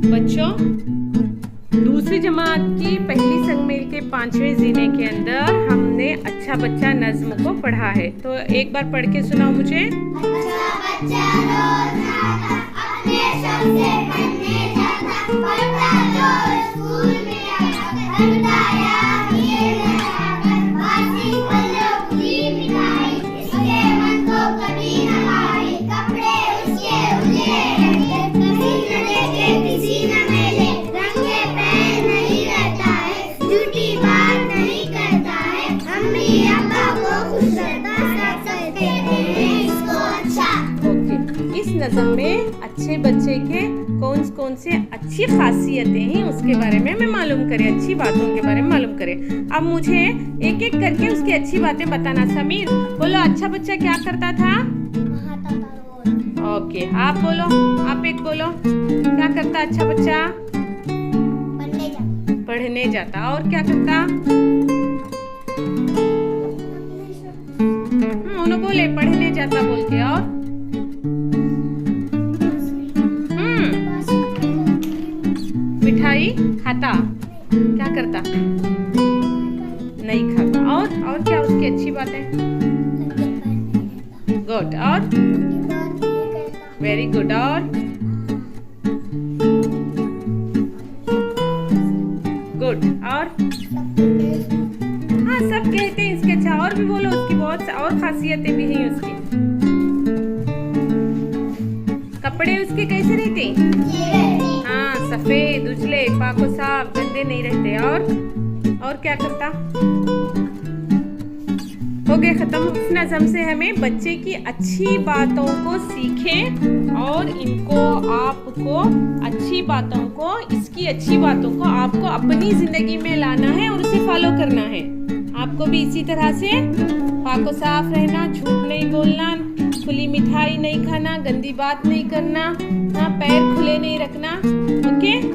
बच्चों, दूसरी जमात की पहली संगमेल के 5वें जीने के अंदर हमने अच्छा बच्चा नज्म को पढ़ा है। तो एक बार पढ़ के सुनाओ मुझे। अच्छा बच्चा रोज आता, अपने सबसे पढ़ने जाता, पढ़ता जो स्कूल में आता, पढ़ता याद ये लगाकर, बासी पल्लों खुली मिठाई, इसके मन को कभी न भाई, कपड़े उसके उजले रंगे, किसी न देखे किसी न मेले, रंगे पैर नहीं रहता है, झूठी बात नहीं करता है, अम्मी अब्बा को खुश रहता, सब कहते हैं इसको अच्छा। ओके, इस नज़म में अच्छे बच्चे के कौन से अच्छी खासियतें हैं उसके बारे में हमें मालूम करें, अच्छी बातों के बारे में मालूम करें। अब मुझे एक एक करके उसकी अच्छी बातें बताना। समीर बोलो, अच्छा बच्चा क्या करता था? ओके, आप बोलो, आप एक बोलो, क्या करता अच्छा बच्चा? पढ़ने जाता। और क्या करता? उन्होंने बोले पढ़ने जाता बोल के। और मिठाई खाता। क्या करता? नहीं खाता। और क्या उसकी अच्छी बात है? गुड। और वेरी गुड। और गुड। और हाँ, सब कहते हैं इसके अच्छा। और भी बोलो, उसकी बहुत और खासियतें भी हैं उसकी। कपड़े उसके कैसे रहते? हाँ, सफेद, उजले, पाको साफ, गंदे नहीं रहते। और क्या करता? हो गए खत्म। इस नज़म से हमें बच्चे की अच्छी बातों को सीखें और इनको आपको अच्छी बातों को, इसकी अच्छी बातों को आपको अपनी जिंदगी में लाना है और उसे फॉलो करना है। आपको भी इसी तरह से पाको साफ रहना, झूठ नहीं बोलना, खुली मिठाई नहीं खाना, गंदी बात नहीं करना, पैर खुले नहीं रखना। ओके।